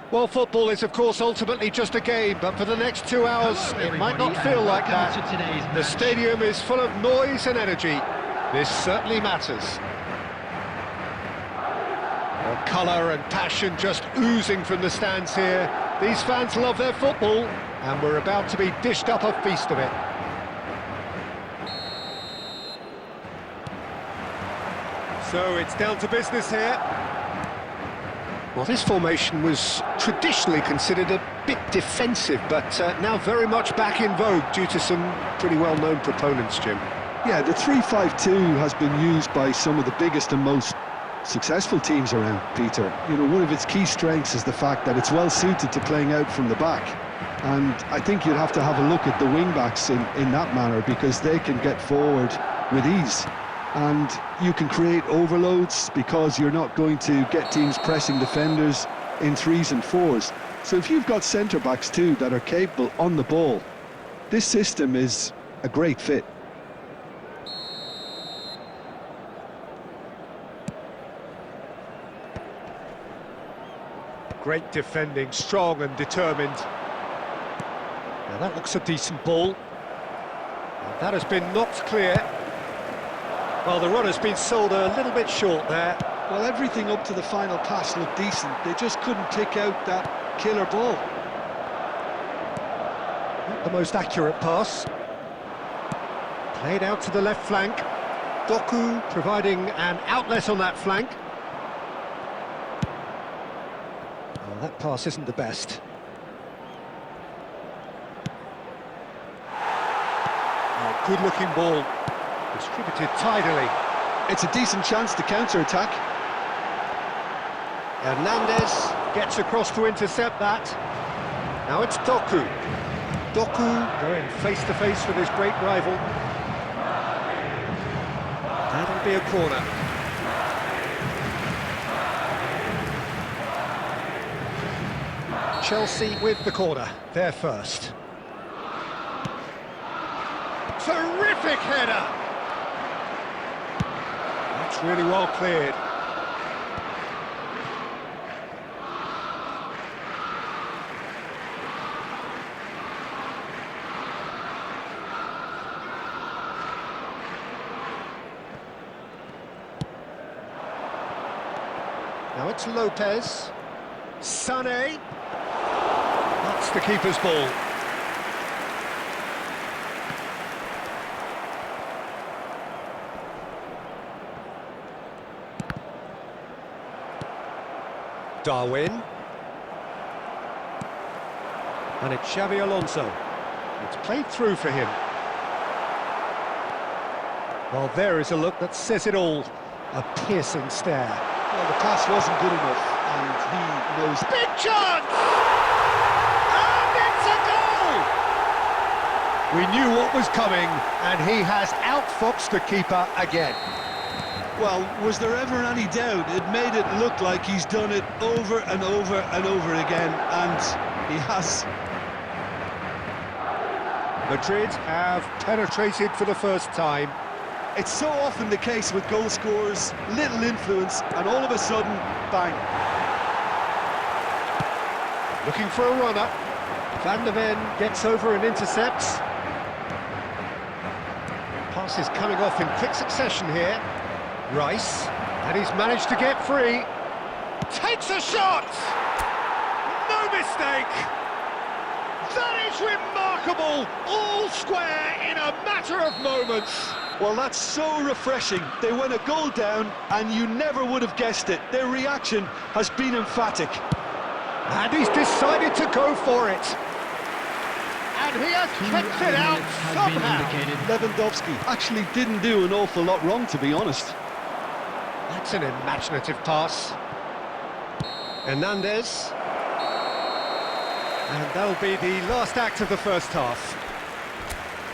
Well, football is, of course, ultimately just a game, but for the next 2 hours, it might not feel like that. The stadium is full of noise and energy. This certainly matters. Well, colour and passion just oozing from the stands here. These fans love their football, and we're about to be dished up a feast of it. So it's down to business here. Well, this formation was traditionally considered a bit defensive, but now very much back in vogue due to some pretty well-known proponents, Jim. Yeah, the 3-5-2 has been used by some of the biggest and most successful teams around, Peter. You know, one of its key strengths is the fact that it's well suited to playing out from the back. And I think you'd have to have a look at the wing-backs in that manner, because they can get forward with ease. And you can create overloads because you're not going to get teams pressing defenders in 3s and 4s. So if you've got centre-backs too that are capable on the ball, this system is a great fit. Great defending, strong and determined. Now that looks a decent ball. And that has been knocked clear. Well, the run has been sold a little bit short there. Well, everything up to the final pass looked decent. They just couldn't pick out that killer ball. Not the most accurate pass. Played out to the left flank. Doku providing an outlet on that flank. Oh, that pass isn't the best. Oh, good-looking ball. Distributed tidily. It's a decent chance to counter-attack. Hernandez gets across to intercept that. Now it's Doku. Doku going face-to-face with his great rival. That'll be a corner. Chelsea with the corner. They're first. Terrific header! That's really well cleared. Now it's Lopez. Sané. That's the keeper's ball. Darwin. And it's Xabi Alonso. It's played through for him. Well, there is a look that says it all. A piercing stare. Well, the pass wasn't good enough, and he knows... Big chance! And it's a goal! We knew what was coming, and he has outfoxed the keeper again. Well, was there ever any doubt? It made it look like he's done it over and over and over again, and he has. Madrid have penetrated for the first time. It's so often the case with goal scorers, little influence, and all of a sudden, bang. Looking for a runner. Van de Ven gets over and intercepts. Pass is coming off in quick succession here. Rice, and he's managed to get free. Takes a shot! No mistake! That is remarkable! All square in a matter of moments. Well, that's so refreshing. They went a goal down, and you never would have guessed it. Their reaction has been emphatic. And he's decided to go for it. And he has kept it out somehow. Lewandowski actually didn't do an awful lot wrong, to be honest. That's an imaginative pass. Hernandez. And that'll be the last act of the first half.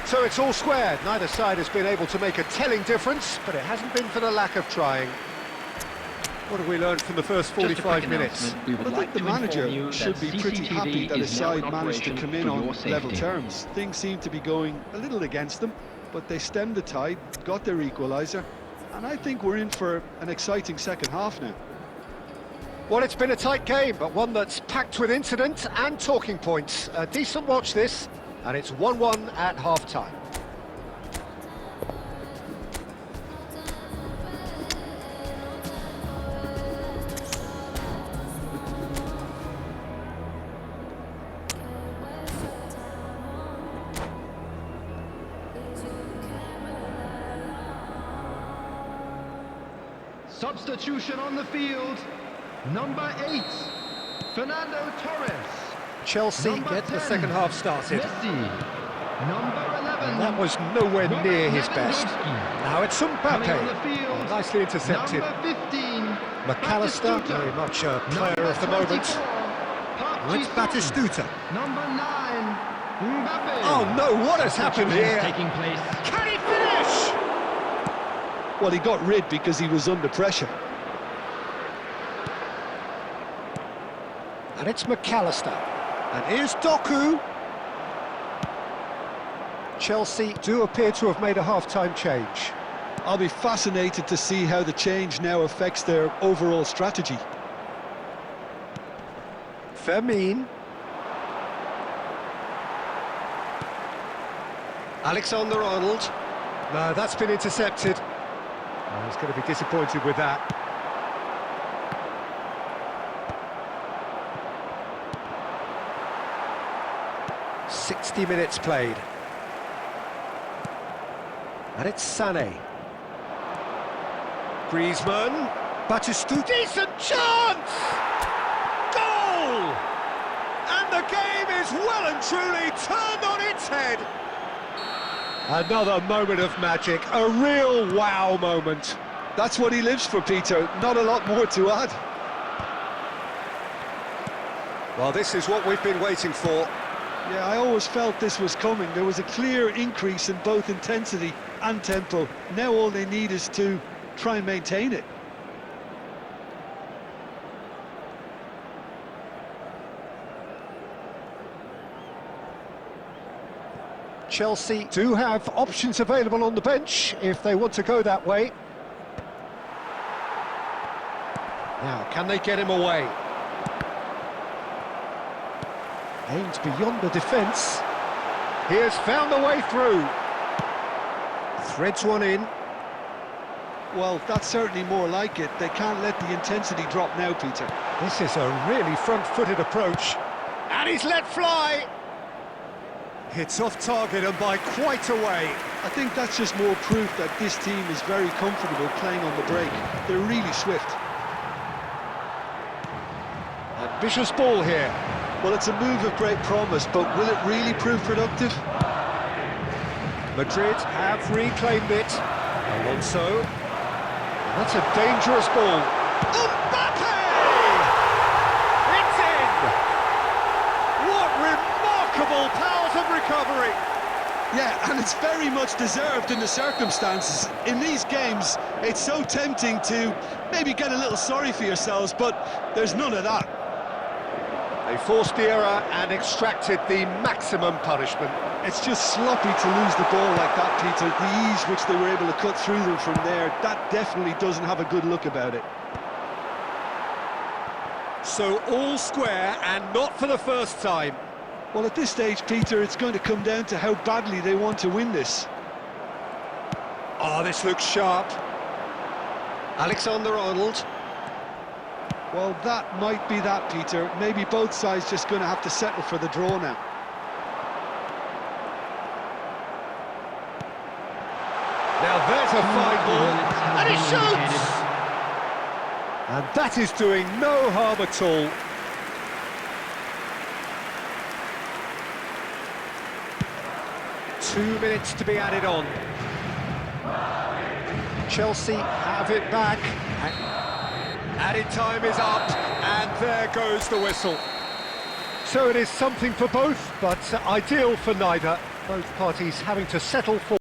So it's all squared. Neither side has been able to make a telling difference, but it hasn't been for the lack of trying. What have we learned from the first 45 minutes? I think the manager should be pretty happy that his side managed to come in on level terms. Things seem to be going a little against them, but they stemmed the tide, got their equaliser, and I think we're in for an exciting second half now. Well, it's been a tight game, but one that's packed with incident and talking points. A decent watch this, and it's 1-1 at half-time. Substitution on the field, number 8, Fernando Torres. Chelsea Number get the 10, second half started. Messi. Number 11. And that was nowhere near his best. Now it's Coming on the Mbappe. field, Nicely intercepted. Number 15, McAllister, Batistuta. very much a player Number of the moment. 24, Park Now it's Ji-sung. Batistuta. Number 9, Mbappe. Oh no, what has happened here? Taking place. Can he finish? Well, he got rid because he was under pressure. And it's McAllister. And here's Doku. Chelsea do appear to have made a half-time change. I'll be fascinated to see how the change now affects their overall strategy. Fermin. Alexander-Arnold. No, that's been intercepted. Oh, he's going to be disappointed with that. "60 minutes played. And it's Sané. Griezmann. Batistuta. Decent chance! Goal! And the game is well and truly turned on its head. Another moment of magic, a real wow moment. That's what he lives for, Peter. Not a lot more to add. Well, this is what we've been waiting for. Yeah, I always felt this was coming. There was a clear increase in both intensity and tempo. Now all they need is to try and maintain it. Chelsea do have options available on the bench if they want to go that way. Now, can they get him away? Aimed beyond the defence. He has found the way through. Threads one in. Well, that's certainly more like it. They can't let the intensity drop now, Peter. This is a really front-footed approach. And he's let fly! Hits off target and by quite a way. I think that's just more proof that this team is very comfortable playing on the break. They're really swift. Ambitious ball here. Well, it's a move of great promise, but will it really prove productive? Madrid have reclaimed it. Alonso. That's a dangerous ball. Mbappe! It's in! What remarkable powers of recovery! Yeah, and it's very much deserved in the circumstances. In these games, it's so tempting to maybe get a little sorry for yourselves, but there's none of that. They forced the error and extracted the maximum punishment. It's just sloppy to lose the ball like that, Peter. The ease which they were able to cut through them from there, that definitely doesn't have a good look about it. So all square and not for the first time. Well, at this stage, Peter, it's going to come down to how badly they want to win this. Oh, this looks sharp. Alexander-Arnold. Well, that might be that, Peter. Maybe both sides just going to have to settle for the draw now. Now there's a fine ball, and he shoots! And that is doing no harm at all. Two minutes to be added on. Chelsea have it back. Added time is up, and there goes the whistle. So it is something for both, but ideal for neither. Both parties having to settle for